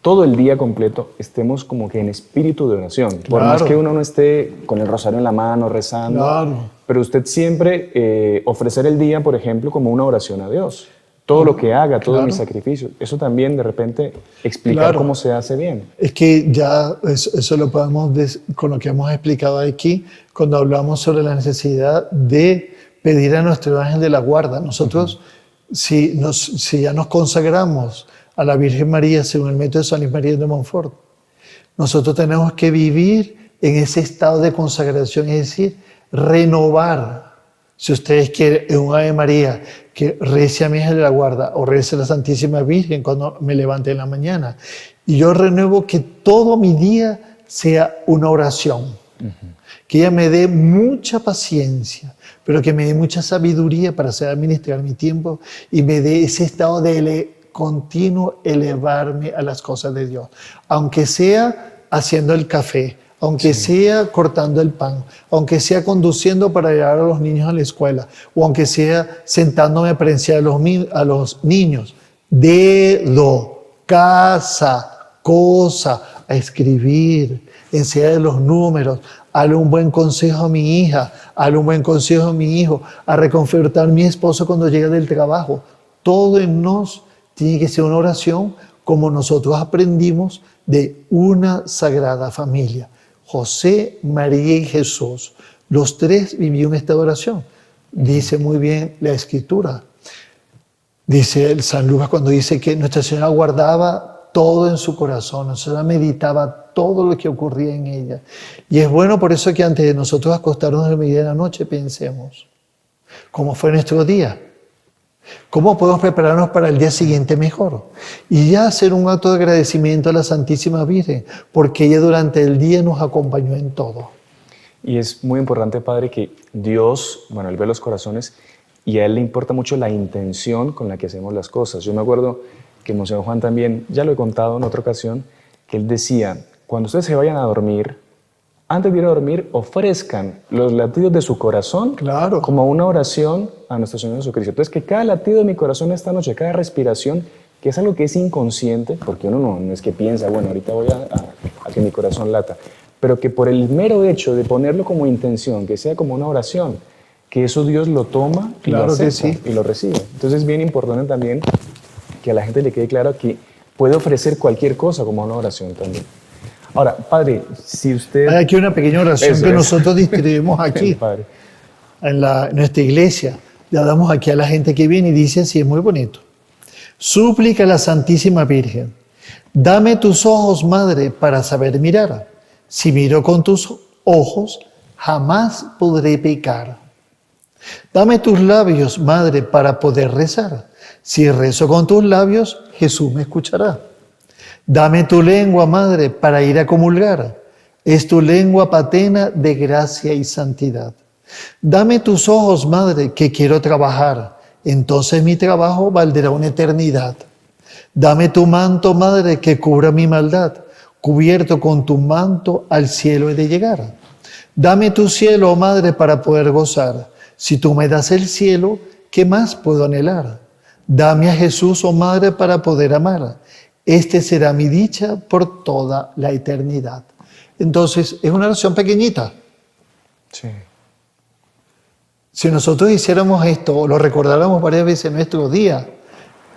todo el día completo, estemos como que en espíritu de oración. Claro. Por más que uno no esté con el rosario en la mano, rezando, claro, pero usted siempre ofrecer el día, por ejemplo, como una oración a Dios. Todo lo que haga, todo mi sacrificio. Eso también de repente explicar cómo se hace bien. Es que ya eso lo podemos, con lo que hemos explicado aquí, cuando hablamos sobre la necesidad de pedir a nuestro ángel de la guarda. Nosotros, si ya nos consagramos a la Virgen María según el método de San Luis María de Montfort, nosotros tenemos que vivir en ese estado de consagración, es decir, renovar. Si ustedes quieren, en un Ave María, que rece a mi ángel de la guarda o rece a la Santísima Virgen cuando me levante en la mañana. Y yo renuevo que todo mi día sea una oración. Que ella me dé mucha paciencia, pero que me dé mucha sabiduría para saber administrar mi tiempo y me dé ese estado de continuo elevarme a las cosas de Dios. Aunque sea haciendo el café, aunque sea cortando el pan, aunque sea conduciendo para llevar a los niños a la escuela, o aunque sea sentándome para enseñar a los niños, dedo, casa, cosa, a escribir, enseñar los números, darle un buen consejo a mi hija, darle un buen consejo a mi hijo, a reconfortar a mi esposo cuando llega del trabajo. Todo en nos tiene que ser una oración como nosotros aprendimos de una sagrada familia. José, María y Jesús, los tres vivían esta oración. Dice muy bien la Escritura. Dice el San Lucas cuando dice que Nuestra Señora guardaba todo en su corazón, Nuestra Señora meditaba todo lo que ocurría en ella. Y es bueno por eso que antes de nosotros acostarnos a la media de la noche pensemos, ¿cómo fue nuestro día? ¿Cómo podemos prepararnos para el día siguiente mejor? Y ya hacer un acto de agradecimiento a la Santísima Virgen, porque ella durante el día nos acompañó en todo. Y es muy importante, Padre, que Dios, bueno, Él ve los corazones y a Él le importa mucho la intención con la que hacemos las cosas. Yo me acuerdo que Monseñor Juan también, ya lo he contado en otra ocasión, que él decía, cuando ustedes se vayan a dormir, antes de ir a dormir, ofrezcan los latidos de su corazón Claro. como una oración a nuestro Señor Jesucristo. Entonces, que cada latido de mi corazón esta noche, cada respiración, que es algo que es inconsciente, porque uno no es que piensa, bueno, ahorita voy a que mi corazón lata, pero que por el mero hecho de ponerlo como intención, que sea como una oración, que eso Dios lo toma y Claro lo que acepta sí. y lo recibe. Entonces es bien importante también que a la gente le quede claro que puede ofrecer cualquier cosa como una oración también. Ahora, Padre, si usted... Hay aquí una pequeña oración Eso que es. nosotros distribuimos aquí Padre. en nuestra iglesia. Le damos aquí a la gente que viene y dice así, es muy bonito. Súplica a la Santísima Virgen, dame tus ojos, Madre, para saber mirar. Si miro con tus ojos, jamás podré pecar. Dame tus labios, Madre, para poder rezar. Si rezo con tus labios, Jesús me escuchará. Dame tu lengua, Madre, para ir a comulgar. Es tu lengua patena de gracia y santidad. Dame tus ojos, Madre, que quiero trabajar. Entonces mi trabajo valdrá una eternidad. Dame tu manto, Madre, que cubra mi maldad. Cubierto con tu manto al cielo he de llegar. Dame tu cielo, oh Madre, para poder gozar. Si tú me das el cielo, ¿qué más puedo anhelar? Dame a Jesús, oh Madre, para poder amar. Este será mi dicha por toda la eternidad. Entonces, es una oración pequeñita. Sí. Si nosotros hiciéramos esto, o lo recordáramos varias veces en nuestro día,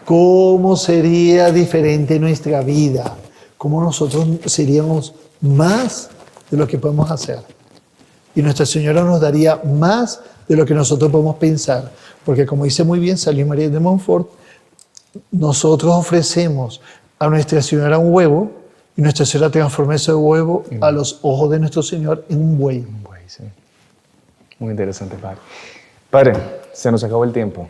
¿cómo sería diferente nuestra vida? ¿Cómo nosotros seríamos más de lo que podemos hacer? Y Nuestra Señora nos daría más de lo que nosotros podemos pensar. Porque como dice muy bien San Luis María de Montfort, nosotros ofrecemos a Nuestra Señora un huevo y Nuestra Señora transforma ese huevo a los ojos de nuestro Señor en un buey. Bueno, sí. Muy interesante, Padre. Padre, se nos acabó el tiempo,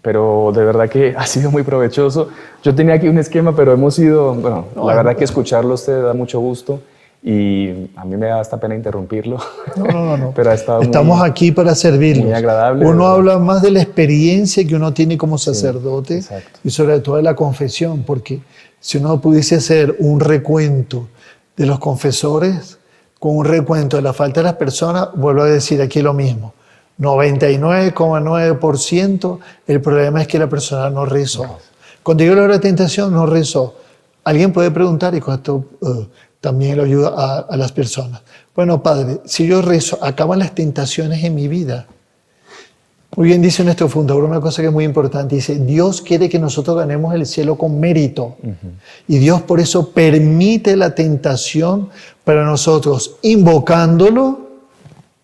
pero de verdad que ha sido muy provechoso. Yo tenía aquí un esquema, pero hemos ido, bueno, la verdad que escucharlo a usted da mucho gusto y a mí me da hasta pena interrumpirlo. No. Pero ha estado Estamos aquí para servirlos. muy agradable, Uno ¿verdad? habla más de la experiencia que uno tiene como sacerdote exacto. y sobre todo de la confesión, porque si uno pudiese hacer un recuento de los confesores con un recuento de la falta de las personas, vuelvo a decir aquí lo mismo. 99,9% el problema es que la persona no rezó. Cuando llegó la hora de tentación, no rezó. Alguien puede preguntar, y con esto también lo ayuda a las personas. Bueno, Padre, si yo rezo, acaban las tentaciones en mi vida. Muy bien dice nuestro fundador una cosa que es muy importante. Dice, Dios quiere que nosotros ganemos el cielo con mérito. Y Dios por eso permite la tentación para nosotros, invocándolo,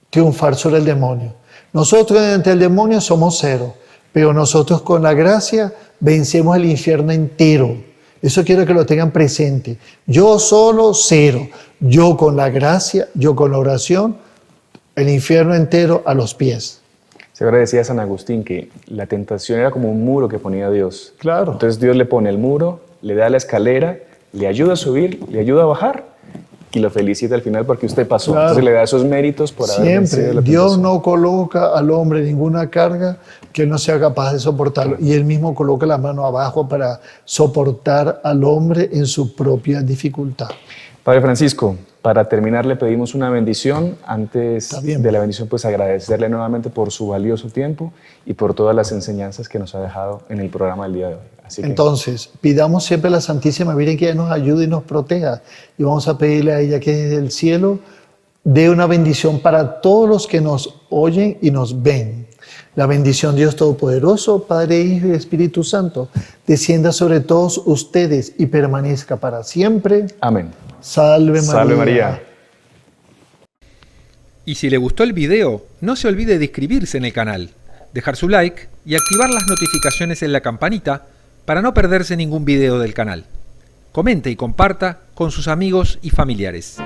triunfar sobre el demonio. Nosotros ante el demonio somos cero, pero nosotros con la gracia vencemos el infierno entero. Eso quiero que lo tengan presente. Yo solo cero, yo con la gracia, yo con la oración, el infierno entero a los pies. Seguro decía San Agustín que la tentación era como un muro que ponía Dios. Claro. Entonces Dios le pone el muro, le da la escalera, le ayuda a subir, le ayuda a bajar y lo felicita al final porque usted pasó. Claro. Entonces le da esos méritos por haber vencido Siempre, la Dios tentación. no coloca al hombre ninguna carga que él no sea capaz de soportarlo. Y él mismo coloca la mano abajo para soportar al hombre en su propia dificultad. Padre Francisco, para terminar le pedimos una bendición. Antes Está bien. de la bendición, pues agradecerle nuevamente por su valioso tiempo y por todas las enseñanzas que nos ha dejado en el programa del día de hoy. Así que, Entonces, pidamos siempre a la Santísima Virgen que ella nos ayude y nos proteja. Y vamos a pedirle a ella que desde el cielo dé una bendición para todos los que nos oyen y nos ven. La bendición Dios Todopoderoso, Padre, Hijo y Espíritu Santo, descienda sobre todos ustedes y permanezca para siempre. amén. Salve María. Salve María. Y si le gustó el video, no se olvide de inscribirse en el canal, dejar su like y activar las notificaciones en la campanita para no perderse ningún video del canal. Comente y comparta con sus amigos y familiares.